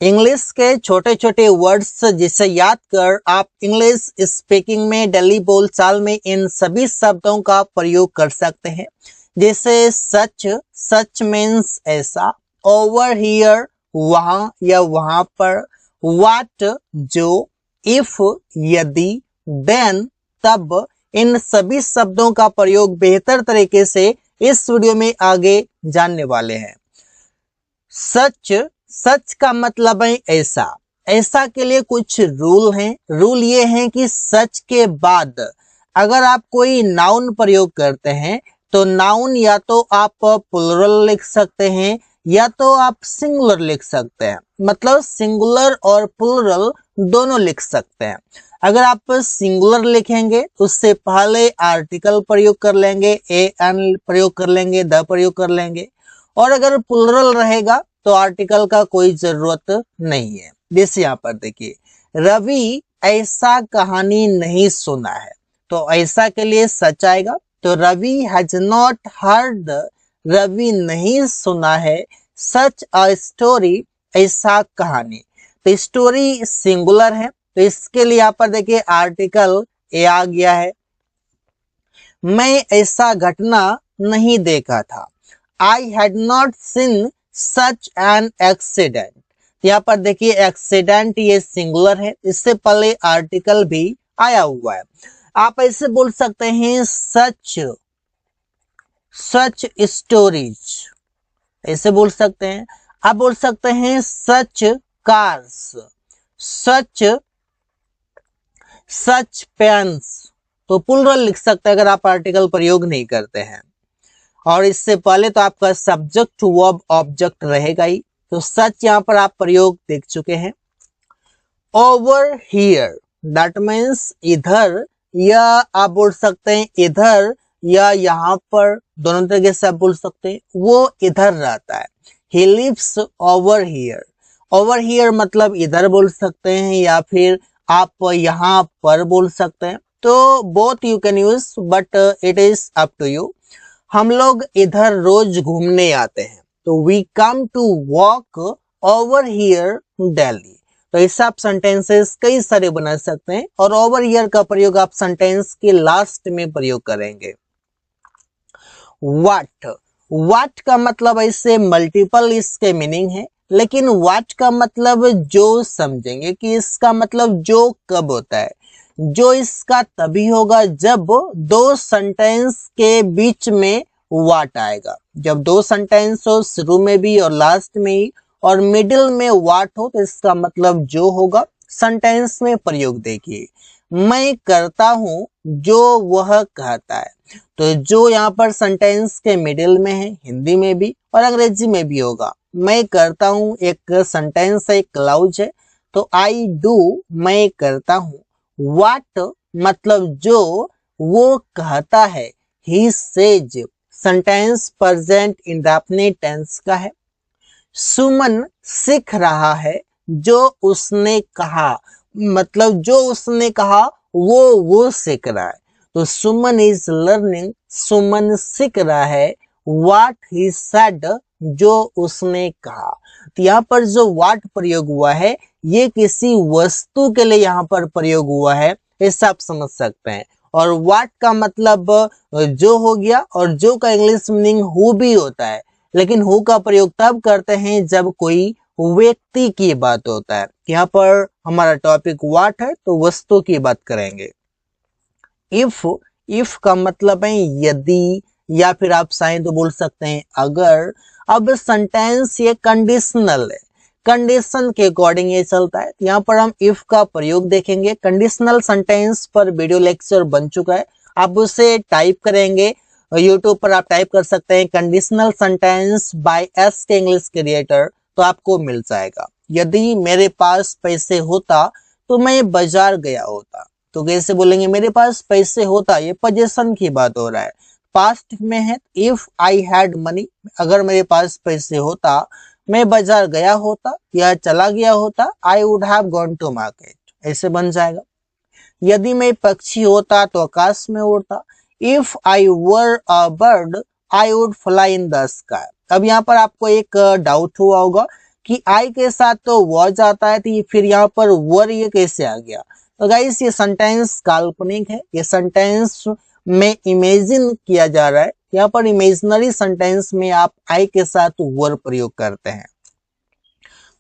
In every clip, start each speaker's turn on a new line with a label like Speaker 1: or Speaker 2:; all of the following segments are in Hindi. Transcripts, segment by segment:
Speaker 1: इंग्लिश के छोटे छोटे वर्ड्स जिसे याद कर आप इंग्लिश स्पीकिंग में डेली बोलचाल में इन सभी शब्दों का प्रयोग कर सकते हैं। जैसे सच, सच मीन्स ऐसा, ओवर हियर वहां या वहां पर, व्हाट जो, इफ यदि, देन तब। इन सभी शब्दों का प्रयोग बेहतर तरीके से इस वीडियो में आगे जानने वाले हैं। सच, सच का मतलब है ऐसा। ऐसा के लिए कुछ रूल हैं। रूल ये हैं कि सच के बाद अगर आप कोई नाउन प्रयोग करते हैं तो नाउन या तो आप प्लुरल लिख सकते हैं या तो आप सिंगुलर लिख सकते हैं। मतलब सिंगुलर और प्लुरल दोनों लिख सकते हैं। अगर आप सिंगुलर लिखेंगे तो उससे पहले आर्टिकल प्रयोग कर लेंगे, एन प्रयोग कर लेंगे, द प्रयोग कर लेंगे। और अगर प्लुरल रहेगा तो आर्टिकल का कोई जरूरत नहीं है। जैसे यहाँ पर देखिए, रवि ऐसा कहानी नहीं सुना है, तो ऐसा के लिए सच आएगा। तो Ravi has not heard, Ravi नहीं सुना है सच अ स्टोरी, ऐसा कहानी। तो स्टोरी सिंगुलर है, तो इसके लिए यहाँ पर देखिए आर्टिकल ए आ गया है। मैं ऐसा घटना नहीं देखा था, I had not seen such an accident. यहाँ पर देखिए एक्सीडेंट ये सिंगुलर है, इससे पहले आर्टिकल भी आया हुआ है। आप ऐसे बोल सकते हैं सच, सच स्टोरीज, ऐसे बोल सकते हैं। आप बोल सकते हैं सच कार्स, सच, सच पेन्स। तो प्लुरल लिख सकते हैं अगर आप आर्टिकल प्रयोग नहीं करते हैं। और इससे पहले तो आपका सब्जेक्ट वर्ब ऑब्जेक्ट रहेगा ही। तो सच यहां पर आप प्रयोग देख चुके हैं। ओवर हियर दैट मीन्स इधर, या आप बोल सकते हैं इधर या यहाँ पर, दोनों तरीके से आप बोल सकते हैं। वो इधर रहता है, he lives over here. Over here मतलब इधर बोल सकते हैं या फिर आप यहाँ पर बोल सकते हैं। तो both you can use but it is up to you. हम लोग इधर रोज घूमने आते हैं, तो we come to walk over here daily. तो ऐसे आप सेंटेंसेस कई सारे बना सकते हैं और ओवर हियर का प्रयोग आप सेंटेंस के लास्ट में प्रयोग करेंगे। व्हाट, व्हाट का मतलब ऐसे मल्टीपल इसके मीनिंग है, लेकिन व्हाट का मतलब जो समझेंगे कि इसका मतलब जो कब होता है। जो इसका तभी होगा जब दो सेंटेंस के बीच में व्हाट आएगा। जब दो सेंटेंस हो, शुरू में भी और लास्ट में ही, और मिडिल में व्हाट हो, तो इसका मतलब जो होगा। सेंटेंस में प्रयोग देखिए, मैं करता हूं जो वह कहता है। तो जो यहाँ पर सेंटेंस के मिडिल में है, हिंदी में भी और अंग्रेजी में भी होगा। मैं करता हूं एक सेंटेंस है, एक क्लाउज है, तो आई डू, मैं करता हूं। व्हाट मतलब जो वो कहता है, he says sentence present indefinite tense का है। सुमन सीख रहा है जो उसने कहा, मतलब जो उसने कहा वो सीख रहा है। तो सुमन इज लर्निंग, सुमन सीख रहा है व्हाट ही सेड, जो उसने कहा। तो यहाँ पर जो व्हाट प्रयोग हुआ है ये किसी वस्तु के लिए यहाँ पर प्रयोग हुआ है, ऐसा आप समझ सकते हैं। और व्हाट का मतलब जो हो गया, और जो का इंग्लिश मीनिंग हु भी होता है, लेकिन हु का प्रयोग तब करते हैं जब कोई व्यक्ति की बात होता है। यहाँ पर हमारा टॉपिक व्हाट है तो वस्तु की बात करेंगे। इफ, इफ का मतलब है यदि, या फिर आप चाहें तो बोल सकते हैं अगर। अब सेंटेंस ये कंडीशनल है, कंडीशन के अकॉर्डिंग ये चलता है। यहाँ पर हम इफ का प्रयोग देखेंगे। कंडीशनल सेंटेंस पर वीडियो लेक्चर बन चुका है, आप उसे टाइप करेंगे। यूट्यूब पर आप टाइप कर सकते हैं कंडीशनल सेंटेंस बाय एस के इंग्लिश क्रिएटर, तो आपको मिल जाएगा। यदि मेरे पास पैसे होता तो मैं बाजार गया होता। तो कैसे बोलेंगे मेरे पास पैसे होता, ये पोजीशन की बात हो रहा है, पास्ट में है। इफ आई हैड मनी, अगर मेरे पास पैसे होता मैं बाजार गया होता या चला गया होता, I would have gone to market, ऐसे बन जाएगा। यदि मैं पक्षी होता तो आकाश में उड़ता। If I were a bird I would fly in the sky. अब यहाँ पर आपको एक डाउट हुआ होगा कि आई के साथ तो वॉज आता है, तो फिर यहाँ पर वर ये कैसे आ गया? तो गाइस ये सेंटेंस काल्पनिक है, ये सेंटेंस में इमेजिन किया जा रहा है। यहाँ पर इमेजिनरी सेंटेंस में आप आई के साथ वर प्रयोग करते हैं।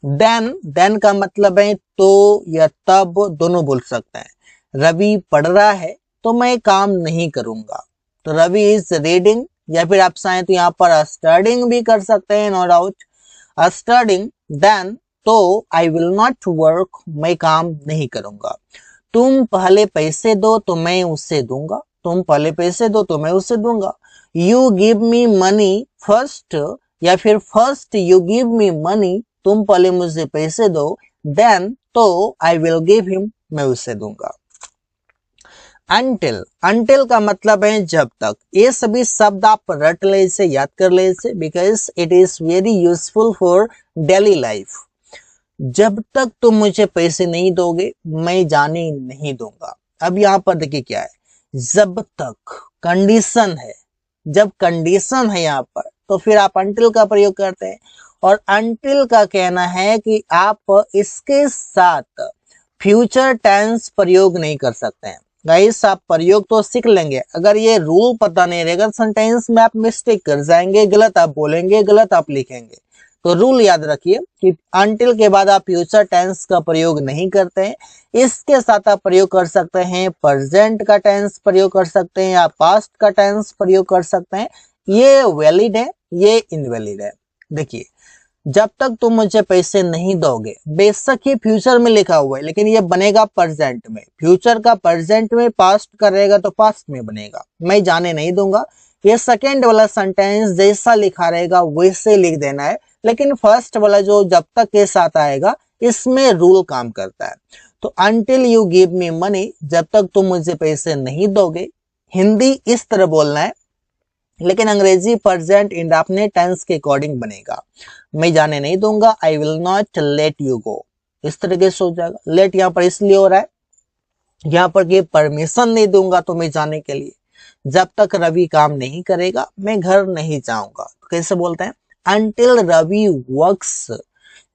Speaker 1: देन का मतलब है तो या तब, दोनों बोल सकते हैं। रवि पढ़ रहा है तो मैं काम नहीं करूंगा, तो रवि इज रीडिंग, या फिर आप चाहें तो यहाँ पर स्टडिंग भी कर सकते हैं, नो डाउट। स्टडिंग देन तो आई विल नॉट वर्क, मैं काम नहीं करूंगा। तुम पहले पैसे दो तो मैं उसे दूंगा, तुम पहले पैसे दो तो मैं उसे दूंगा। You give me money first, या फिर first you give me money, तुम पहले मुझे पैसे दो, देन तो आई विल गिव हिम, मैं उसे दूंगा। अंटिल का मतलब है जब तक। ये सभी शब्द आप रट ले से, याद कर ले से, because it is very useful for daily life. जब तक तुम मुझे पैसे नहीं दोगे मैं जाने नहीं दूंगा। अब यहाँ पर देखिए क्या है, जब तक कंडीशन है, जब कंडीशन है यहाँ पर तो फिर आप अंटिल का प्रयोग करते हैं। और अंटिल का कहना है कि आप इसके साथ फ्यूचर टेंस प्रयोग नहीं कर सकते हैं। गाइस आप प्रयोग तो सीख लेंगे, अगर ये रूल पता नहीं रहेगा सेंटेंस में आप मिस्टेक कर जाएंगे, गलत आप बोलेंगे, गलत आप लिखेंगे। तो रूल याद रखिए कि अंटिल के बाद आप फ्यूचर टेंस का प्रयोग नहीं करते हैं। इसके साथ आप प्रयोग कर सकते हैं प्रेजेंट का टेंस प्रयोग कर सकते हैं, या पास्ट का टेंस प्रयोग कर सकते हैं। ये वैलिड है, ये इनवैलिड है। देखिए जब तक तुम मुझे पैसे नहीं दोगे, बेशक ये फ्यूचर में लिखा हुआ है लेकिन ये बनेगा प्रेजेंट में। फ्यूचर का प्रेजेंट में, पास्ट का रहेगा तो पास्ट में बनेगा। मैं जाने नहीं दूंगा, ये सेकेंड वाला सेंटेंस जैसा लिखा रहेगा वैसे लिख देना है, लेकिन फर्स्ट वाला जो जब तक के साथ आएगा इसमें रूल काम करता है। तो until you give me money, जब तक तुम मुझे पैसे नहीं दोगे। हिंदी इस तरह बोलना है, लेकिन अंग्रेजी प्रेजेंट इंडेफिनिट टेंस के अकॉर्डिंग बनेगा। मैं जाने नहीं दूंगा, आई will not let you go, इस तरीके से हो जाएगा। लेट यहाँ पर इसलिए हो रहा है, यहाँ पर ये परमिशन नहीं दूंगा तो मैं जाने के लिए। जब तक रवि काम नहीं करेगा मैं घर नहीं जाऊंगा, तो कैसे बोलते हैं? अंटिल रवि वर्क्स,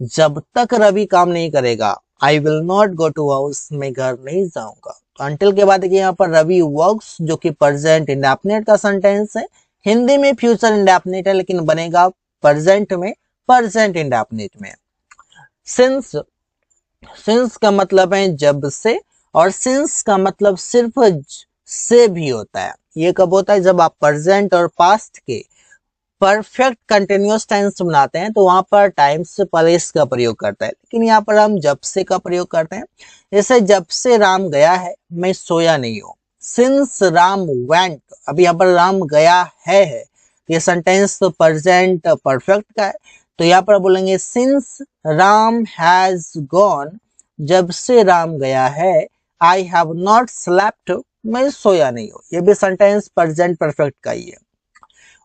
Speaker 1: जब तक रवि काम नहीं करेगा I will not go to house, मैं घर नहीं जाऊंगा। तो अंटिल के बाद देखिए यहाँ पर रवि वर्क्स जो कि प्रेजेंट इंडेफिनिट का सेंटेंस है। हिंदी में फ्यूचर इंडेफिनिट है लेकिन बनेगा प्रेजेंट में, प्रेजेंट इंडेफिनिट में। सिंस का मतलब है जब से, और सिंस का मतलब सिर्फ से भी होता है। ये कब होता है? जब आप प्रेजेंट और पास्ट के परफेक्ट कंटिन्यूअस टेंस बनाते हैं तो वहां पर टाइम से पहले इसका प्रयोग करता है, लेकिन यहाँ पर हम जब से का प्रयोग करते हैं। जैसे जब से राम गया है मैं सोया नहीं हूँ। सिंस राम वेंट, अब यहाँ पर राम गया है, ये सेंटेंस तो प्रेजेंट परफेक्ट का है, तो यहाँ पर बोलेंगे सिंस राम हैज गॉन, जब से राम गया है। आई हैव नॉट स्लेप्ट, मैं सोया नहीं हूँ, ये भी सेंटेंस प्रेजेंट परफेक्ट का ही है।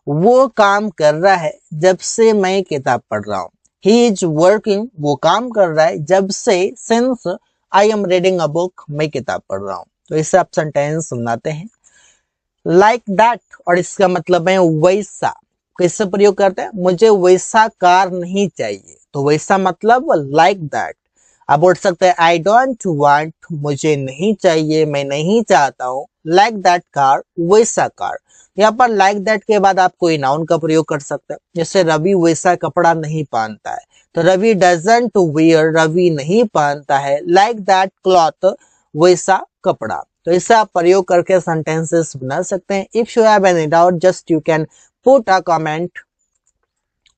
Speaker 1: वो काम कर रहा है जब से मैं किताब पढ़ रहा हूँ। ही इज वर्किंग, वो काम कर रहा है जब से, since I am reading a book, मैं किताब पढ़ रहा हूँ। तो इसे आप सेंटेंस सुनाते हैं। लाइक दैट, और इसका मतलब है वैसा। कैसे प्रयोग करते हैं? मुझे वैसा कार नहीं चाहिए, तो वैसा मतलब लाइक दैट। आप बोल सकते हैं आई डोंट वांट, मुझे नहीं चाहिए, मैं नहीं चाहता हूँ, लाइक दैट कार, वैसा कार। यहाँ पर लाइक दैट के बाद आप कोई नाउन का प्रयोग कर सकते हैं। जैसे रवि वैसा कपड़ा नहीं पहनता है, तो रवि डजंट वियर, रवि नहीं पहनता है लाइक दैट क्लॉथ, वैसा कपड़ा। तो इसे आप प्रयोग करके सेंटेंसेस बना सकते हैं। If you have any doubt just you can put a comment.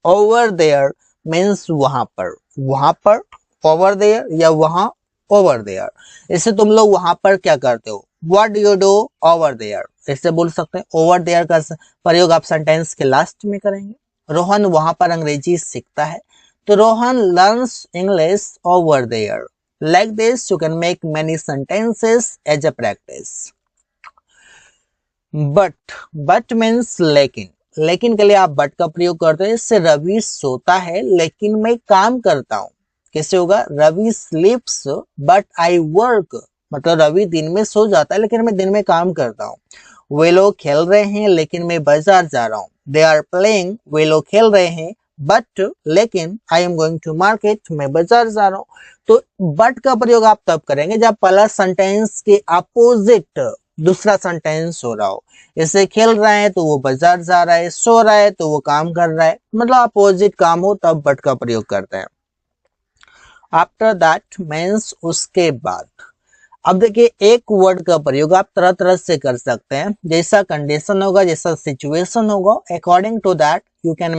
Speaker 1: Over there means वहां पर, वहां पर ओवर देयर, या वहां ओवर देयर। इससे तुम लोग वहां पर क्या करते हो? What do you do over there, ऐसे बोल सकते हैं। ओवर देयर का प्रयोग आप सेंटेंस के लास्ट में करेंगे। रोहन वहां पर अंग्रेजी सीखता है, तो Rohan learns English over there. Like this, you can make many sentences as a practice. But means लेकिन, लेकिन के लिए आप but का प्रयोग करते हैं। इससे रवि सोता है लेकिन मैं काम करता हूँ। कैसे होगा? Ravi sleeps but I work, मतलब रवि दिन में सो जाता है लेकिन मैं दिन में काम करता हूँ। वे लोग खेल रहे हैं लेकिन मैं बाजार जा रहा हूँ। They are playing, वे लोग खेल रहे हैं बट लेकिन I am going to market, मैं बाजार जा रहा हूँ। तो बट का प्रयोग आप तब करेंगे जब पहला सेंटेंस के अपोजिट दूसरा सेंटेंस हो रहा हो। जैसे खेल रहा है तो वो बाजार जा रहा है, सो रहा है तो वो काम कर रहा है, मतलब अपोजिट काम हो तब बट का प्रयोग करते हैं। आफ्टर दैट मीन्स उसके बाद। अब देखिए एक वर्ड का प्रयोग आप तरह तरह से कर सकते हैं, जैसा कंडीशन होगा, जैसा सिचुएशन होगा, according to that you can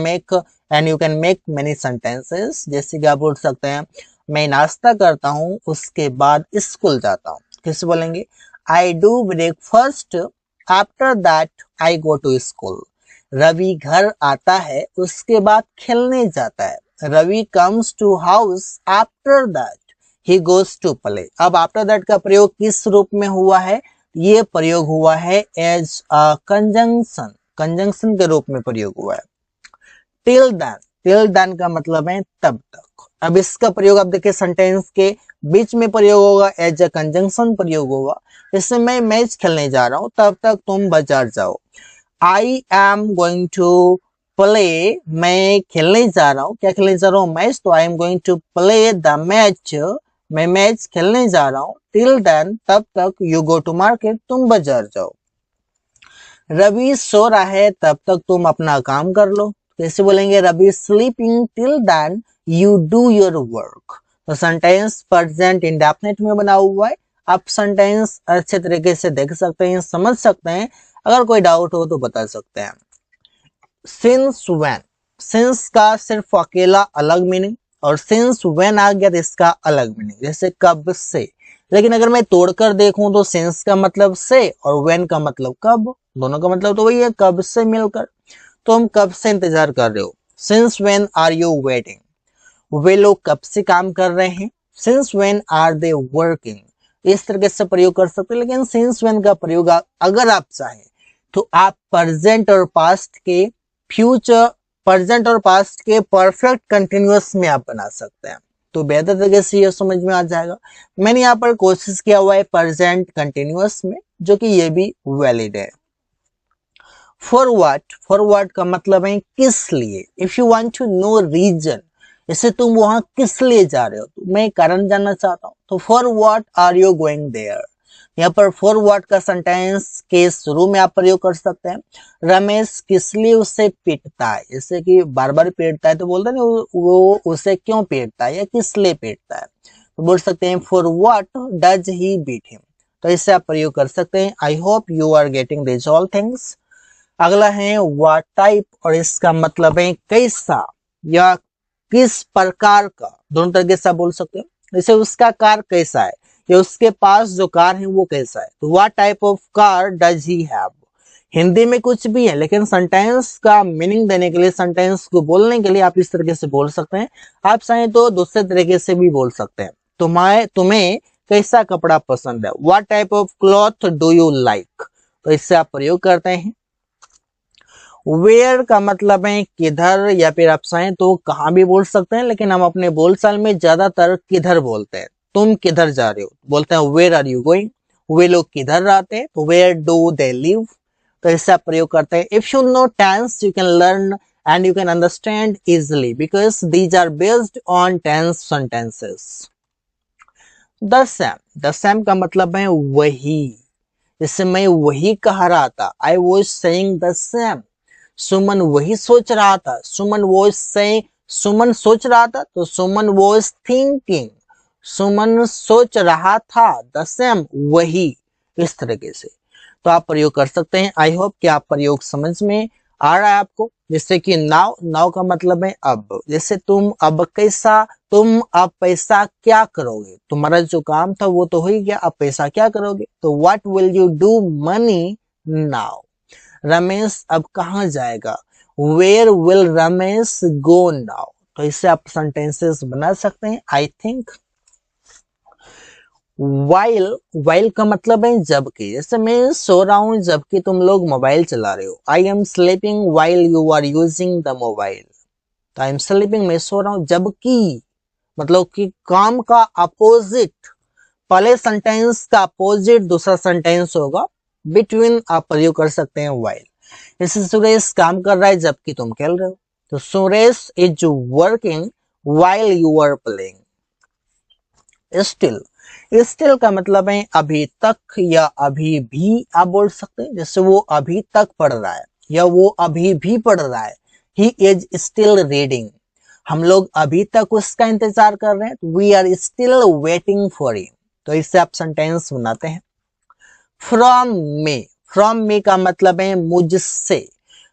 Speaker 1: make many sentences. जैसे कि आप बोल सकते हैं मैं नाश्ता करता हूँ उसके बाद स्कूल जाता हूँ। कैसे बोलेंगे? I do breakfast after that I go to school. Ravi घर आता है उसके बाद खेलने जाता है। Ravi comes to house after that he goes to play. अब आफ्टर दैट का प्रयोग किस रूप में हुआ है? ये प्रयोग हुआ है एज अ कंजंक्शन, कंजंक्शन के रूप में प्रयोग हुआ है। टिल देन, टिल देन का मतलब है तब तक। अब इसका प्रयोग आप देखिए सेंटेंस के बीच में प्रयोग होगा, एज अ कंजंक्शन प्रयोग होगा। जैसे मैं मैच खेलने जा रहा हूँ तब तक तुम बाजार जाओ। I am going to play, मैं खेलने जा रहा हूँ। क्या खेलने जा रहा हूँ? मैच। तो I am going to play the match, मैं मैच खेलने जा रहा हूँ। टिल देन तब तक यू गो टू मार्केट, तुम बाजार जाओ। रवि सो रहा है तब तक तुम अपना काम कर लो। कैसे बोलेंगे? Ravi sleeping till then you do your work. तो सेंटेंस प्रेजेंट इंडेफिनिट में बना हुआ है। आप सेंटेंस अच्छे तरीके से देख सकते हैं, समझ सकते हैं। अगर कोई डाउट हो तो बता सकते हैं। सिंस व्हेन, सिंस का सिर्फ अकेला अलग मीनिंग, और सिंस व्हेन आ गया तो इसका अलग मीनिंग। जैसे कब से, लेकिन अगर मैं तोड़कर देखूं तो सिंस का मतलब से और व्हेन का मतलब कब, दोनों का मतलब तो वही है, कब से मिलकर। तो हम कब से इंतजार कर रहे हो? Since when are you waiting? वे लोग कब से काम कर रहे हैं? Since when are they working? इस तरीके से प्रयोग कर सकते हैं। लेकिन सिंस व्हेन का प्रयोग अगर आप चाहें तो आप प्रेजेंट और पास्ट के फ्यूचर, प्रेजेंट और पास्ट के परफेक्ट कंटिन्यूअस में आप बना सकते हैं, तो बेहतर तरीके से ये समझ में आ जाएगा। मैंने यहाँ पर कोशिश किया हुआ है प्रेजेंट कंटिन्यूअस में, जो कि ये भी वैलिड है। फॉरवर्ड, फॉरवर्ड का मतलब है किस लिए। If you want to know reason, जैसे तुम वहां किस लिए जा रहे हो, तो मैं कारण जानना चाहता हूँ, तो for what are you going there. यहाँ पर फॉर व्हाट का सेंटेंस के शुरू में आप प्रयोग कर सकते हैं। रमेश किस लिए उसे पीटता है, जैसे कि बार बार पीटता है तो बोलते हैं वो उसे क्यों पीटता है या किस लिए पीटता है, तो बोल सकते हैं for what does he beat him. तो इससे आप प्रयोग कर सकते हैं। I hope you are getting this all things. अगला है व्हाट टाइप, और इसका मतलब है कैसा या किस प्रकार का, दोनों तरीके से बोल सकते हैं। जैसे उसका कार कैसा है या उसके पास जो कार है वो कैसा है, तो what type of car does he have. Hindi में कुछ भी है, लेकिन सेंटेंस का मीनिंग देने के लिए, सेंटेंस को बोलने के लिए आप इस तरीके से बोल सकते हैं। आप चाहें तो दूसरे तरीके से भी बोल सकते हैं। तुम्हें कैसा कपड़ा पसंद है, what type of cloth do you like, तो इससे आप प्रयोग करते हैं। वेयर का मतलब है किधर, या फिर आप चाहें तो कहां भी बोल सकते हैं, लेकिन हम अपने बोलचाल में ज्यादातर किधर बोलते हैं। तुम किधर जा रहे हो, बोलते हैं वेयर आर यू गोइंग। वे लोग किधर रहते हैं, तो वेयर डू दे लिव, तो इससे आप प्रयोग करते हैं। If you know tense you can learn and you can understand easily because these are based on tense sentences. The same, the same का मतलब है वही। जैसे मैं वही कह रहा था, I was saying the same. Suman वही सोच रहा था, सुमन वॉज सेइंग, सुमन सोच रहा था तो सुमन वॉज थिंकिंग। सुमन सोच रहा था, द सेम वही, इस तरीके से तो आप प्रयोग कर सकते हैं। आई होप कि आप प्रयोग समझ में आ रहा है आपको। जैसे कि नाउ, नाउ का मतलब है अब। जैसे तुम अब कैसा, तुम अब पैसा क्या करोगे, तुम्हारा जो काम था वो तो हो ही गया, अब पैसा क्या करोगे, तो what will you do money now. Ramesh अब कहाँ जाएगा, where will Ramesh go now, तो इससे आप सेंटेंसेस बना सकते हैं। I think. वाइल, वाइल का मतलब है जबकि। जैसे मैं सो रहा हूं जबकि तुम लोग मोबाइल चला रहे हो। I am sleeping while you are using the mobile, तो आई एम स्लीपिंग, मैं सो रहा हूं, जबकि मतलब कि काम का अपोजिट, पहले सेंटेंस का अपोजिट दूसरा सेंटेंस होगा, बिटवीन आप प्रयोग कर सकते हैं वाइल। जैसे सुरेश काम कर रहा है जबकि तुम खेल रहे हो, तो Suresh is working while you are playing. Still, still का मतलब है अभी तक या अभी भी आप बोल सकते हैं, जैसे वो अभी तक पढ़ रहा है या वो अभी भी पढ़ रहा है। ही इज स्टिल रीडिंग, हम लोग अभी तक उसका इंतजार कर रहे हैं। We are still waiting for him. तो इससे आप सेंटेंस बनाते हैं। फ्रॉम मी, फ्रॉम मी का मतलब है मुझसे,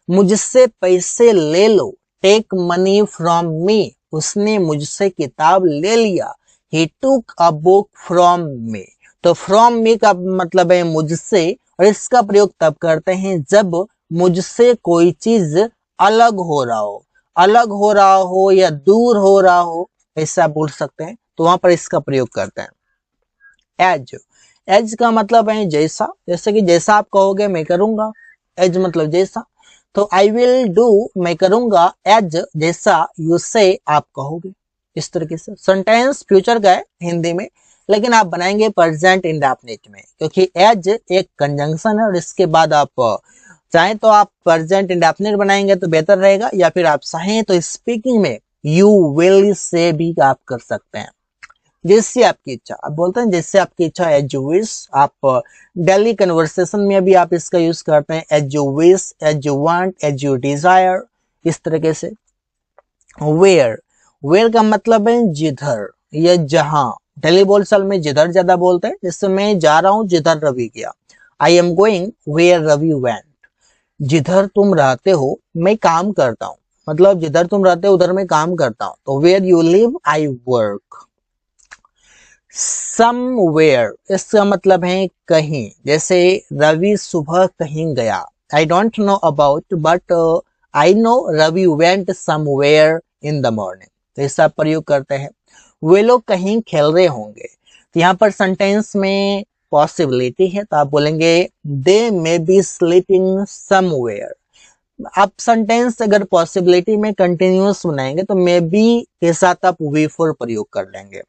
Speaker 1: मुझसे पैसे ले लो। टेक मनी फ्रॉम मी, उसने मुझसे किताब ले लिया। He took a book from me। तो from me का मतलब है मुझसे, और इसका प्रयोग तब करते हैं जब मुझसे कोई चीज अलग हो रहा हो, अलग हो रहा हो या दूर हो रहा हो, ऐसा बोल सकते हैं। तो वहां पर इसका प्रयोग करते हैं। एज, एज का मतलब है जैसा, जैसे कि जैसा आप कहोगे मैं करूंगा। एज मतलब जैसा। तो आई विल डू, मैं करूंगा एज जैसा यू से आप कहोगे। इस तरीके से सेंटेंस फ्यूचर का है हिंदी में, लेकिन आप बनाएंगे प्रेजेंट इंडेफिनिट में, क्योंकि एज एक कंजंक्शन है और इसके बाद आप चाहें तो आप प्रेजेंट इंडेफिनिट बनाएंगे तो बेहतर रहेगा, या फिर आप चाहें तो स्पीकिंग में यू विल से भी आप कर सकते हैं। जैसे आपकी इच्छा, आप बोलते हैं जैसे आपकी इच्छा, एज यू विश। आप डेली कन्वर्सेशन में भी आप इसका यूज करते हैं, as you wish, as you want, as you desire, इस तरीके से। वेयर, वेयर का मतलब है जिधर या जहां। डेली बोलचाल में जिधर ज्यादा बोलते हैं, जैसे मैं जा रहा हूं जिधर रवि गया। I am going where Ravi went. जिधर तुम रहते हो मैं काम करता हूं, मतलब जिधर तुम रहते हो उधर मैं काम करता हूं। तो where you live I work. Somewhere, इसका मतलब है कहीं, जैसे रवि सुबह कहीं गया। I don't know about but I know Ravi went somewhere in the morning. तो इसका प्रयोग करते हैं। वे लोग कहीं खेल रहे होंगे। तो यहाँ पर सेंटेंस में पॉसिबिलिटी है, तो आप बोलेंगे दे मे बी स्लीपिंग समवेयर। आप सेंटेंस अगर पॉसिबिलिटी में कंटिन्यूअस बनाएंगे तो मे बी के साथ आप वी फोर प्रयोग कर लेंगे।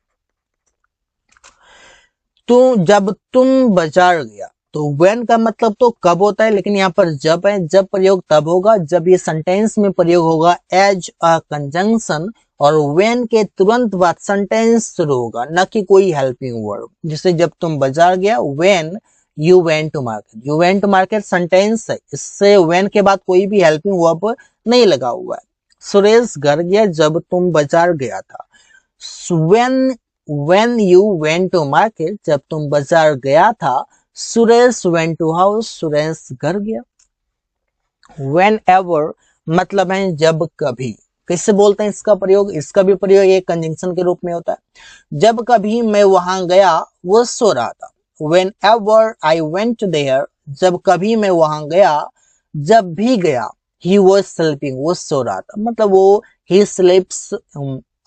Speaker 1: तो जब तुम बाजार गया, तो व्हेन का मतलब तो कब होता है, लेकिन यहाँ पर जब है। जब प्रयोग तब होगा जब ये सेंटेंस में प्रयोग होगा एज अ कंजंक्शन, और व्हेन के तुरंत बाद सेंटेंस शुरू होगा, न कि कोई हेल्पिंग वर्ब। जैसे जब तुम बाजार गया, when you went to market. You went to market sentence है, इससे व्हेन के बाद कोई भी हेल्पिंग वर्ब नहीं लगा हुआ है। सुरेश घर गया जब तुम बाजार गया था। When you went to market, जब तुम बाजार गया था। Suresh went to house, Suresh घर गया। Whenever मतलब है जब कभी। किससे बोलते हैं इसका प्रयोग? इसका भी प्रयोग एक कंजंक्शन के रूप में होता है। जब कभी मैं वहां गया वो सो रहा था। Whenever I went there, जब कभी मैं वहां गया, जब भी गया, he was sleeping, वो सो रहा था। मतलब वो he sleeps,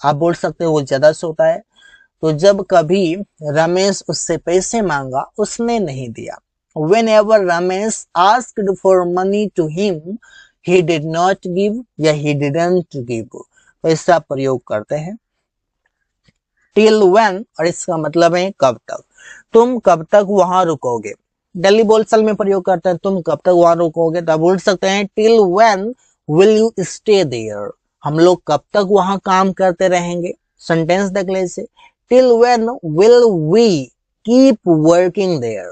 Speaker 1: आप बोल सकते हो वो ज्यादा सोता है। तो जब कभी रमेश उससे पैसे मांगा, उसने नहीं दिया। Whenever Ramesh asked for money to him, he did not give या he didn't give। तो इसका प्रयोग करते हैं। Till when, और इसका मतलब है कब तक। तुम कब तक वहां रुकोगे। डेली बोलचाल में प्रयोग करते हैं, तुम कब तक वहां रुकोगे। तो बोल सकते हैं Till when will you stay there। हम लोग कब तक वहां काम करते रहेंगे। सेंटेंस देख ले इसे। Till when will we keep working there।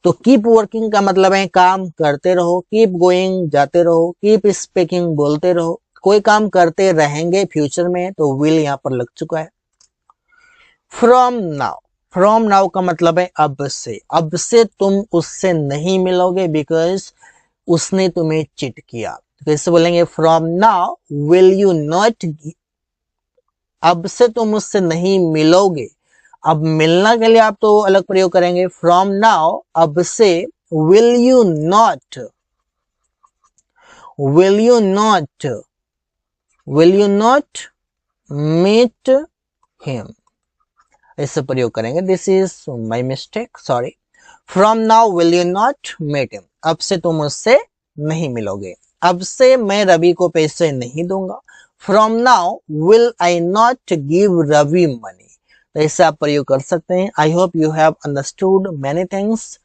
Speaker 1: तो keep working का मतलब है काम करते रहो। keep going जाते रहो। keep speaking बोलते रहो। कोई काम करते रहेंगे फ्यूचर में, तो will यहाँ पर लग चुका है। from now, from now का मतलब है अब से। अब से तुम उससे नहीं मिलोगे बिकॉज उसने तुम्हें चिट किया। तो कैसे बोलेंगे? from now will you not, अब से तुम उससे नहीं मिलोगे। अब मिलना के लिए आप तो अलग प्रयोग करेंगे। फ्रॉम नाउ, अब से। Will you not, will you not, will you not meet him, ऐसे प्रयोग करेंगे। This is my mistake, sorry. From now will you not meet him, अब से तुम उससे नहीं मिलोगे। अब से मैं रवि को पैसे नहीं दूंगा। From now will I not give Ravi money. तो ऐसे आप प्रयोग कर सकते हैं। I hope you have understood many things.